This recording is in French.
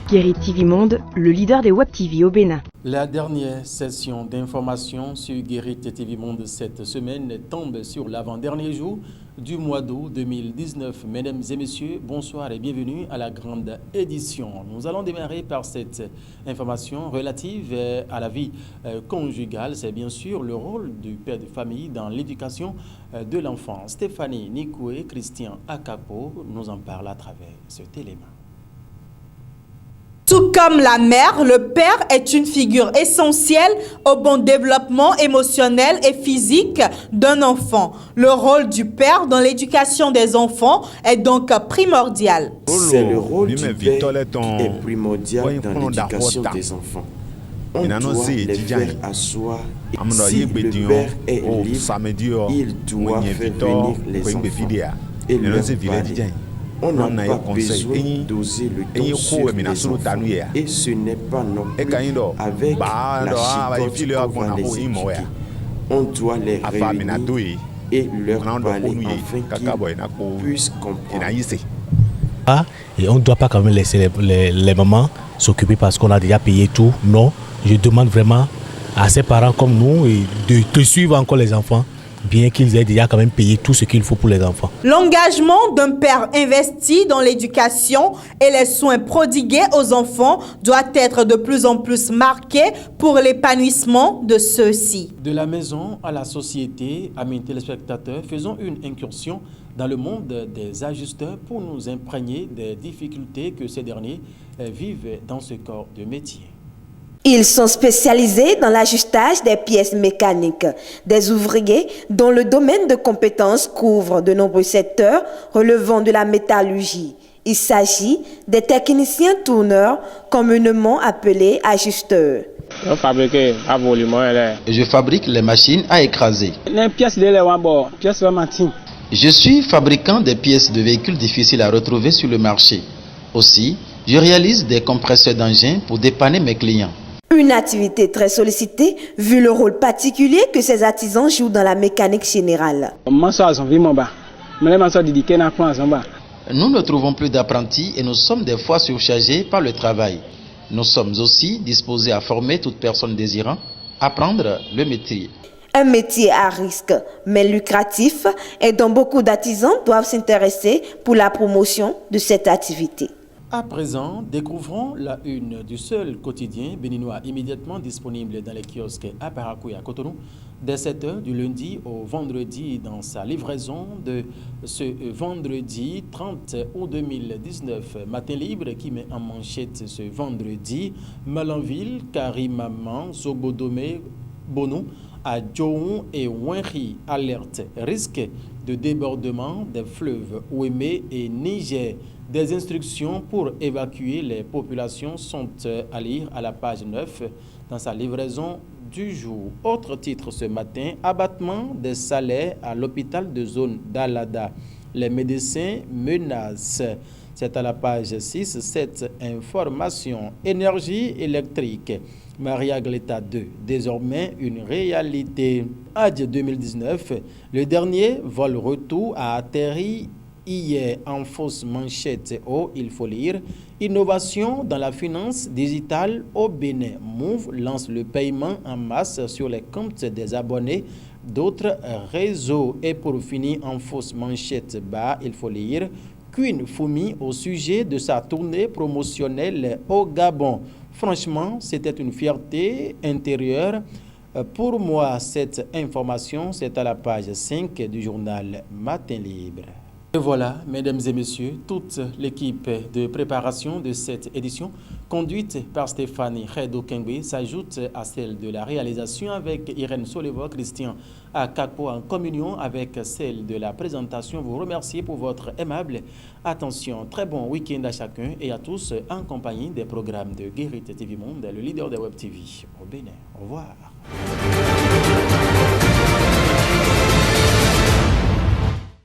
Guérit TV Monde, le leader des Web TV au Bénin. La dernière session d'information sur Guérit TV Monde cette semaine tombe sur l'avant-dernier jour du mois d'août 2019. Mesdames et messieurs, bonsoir et bienvenue à la grande édition. Nous allons démarrer par cette information relative à la vie conjugale. C'est bien sûr le rôle du père de famille dans l'éducation de l'enfant. Stéphanie Nikoué, Christian Akapo nous en parle à travers cet élément. Tout comme la mère, le père est une figure essentielle au bon développement émotionnel et physique d'un enfant. Le rôle du père dans l'éducation des enfants est donc primordial. C'est le rôle du père qui est primordial dans l'éducation des enfants. On doit les faire asseoir et si le père est libre, il doit faire venir les enfants et leur parler. On n'a pas besoin d'oser le ton sur les enfants. Et ce n'est pas non plus avec la chicotte qu'on va les éduquer. On doit les réunir et leur parler afin qu'ils puissent comprendre. Et on ne doit pas quand même laisser les mamans s'occuper parce qu'on a déjà payé tout. Non, je demande vraiment à ces parents comme nous de suivre encore les enfants, bien qu'ils aient déjà quand même payé tout ce qu'il faut pour les enfants. L'engagement d'un père investi dans l'éducation et les soins prodigués aux enfants doit être de plus en plus marqué pour l'épanouissement de ceux-ci. De la maison à la société, amis téléspectateurs, faisons une incursion dans le monde des ajusteurs pour nous imprégner des difficultés que ces derniers vivent dans ce corps de métier. Ils sont spécialisés dans l'ajustage des pièces mécaniques, des ouvriers dont le domaine de compétences couvre de nombreux secteurs relevant de la métallurgie. Il s'agit des techniciens tourneurs, communément appelés ajusteurs. Je fabrique les machines à écraser. Je suis fabricant des pièces de véhicules difficiles à retrouver sur le marché. Aussi, je réalise des compresseurs d'engins pour dépanner mes clients. Une activité très sollicitée vu le rôle particulier que ces artisans jouent dans la mécanique générale. Nous ne trouvons plus d'apprentis et nous sommes des fois surchargés par le travail. Nous sommes aussi disposés à former toute personne désirant apprendre le métier. Un métier à risque, mais lucratif, et dont beaucoup d'artisans doivent s'intéresser pour la promotion de cette activité. À présent, découvrons la une du seul quotidien béninois immédiatement disponible dans les kiosques à Parakou et à Cotonou dès 7h du lundi au vendredi dans sa livraison de ce vendredi 30 août 2019. Matin libre qui met en manchette ce vendredi Malanville, Karimaman, Sogodome, Bonou, à Djohou et Wenri alerte risque de débordement des fleuves Ouémé et Niger. Des instructions pour évacuer les populations sont à lire à la page 9 dans sa livraison du jour. Autre titre ce matin, abattement des salaires à l'hôpital de zone d'Alada. Les médecins menacent. C'est à la page 6, cette information. Énergie électrique. Maria Gleta 2, désormais une réalité. Adj 2019, le dernier vol retour a atterri hier en fausse manchette au il faut lire. Innovation dans la finance digitale au Bénin. Move lance le paiement en masse sur les comptes des abonnés d'autres réseaux. Et pour finir en fausse manchette bas, il faut lire. Queen Fumi au sujet de sa tournée promotionnelle au Gabon. Franchement, c'était une fierté intérieure. Pour moi, cette information, c'est à la page 5 du journal Matin Libre. Et voilà, mesdames et messieurs, toute l'équipe de préparation de cette édition, conduite par Stéphanie Redo Kengwe, s'ajoute à celle de la réalisation avec Irène Solevo, Christian Akapo en communion avec celle de la présentation. Vous remerciez pour votre aimable attention. Très bon week-end à chacun et à tous en compagnie des programmes de Guérit TV Monde, le leader des Web TV au Bénin. Au revoir.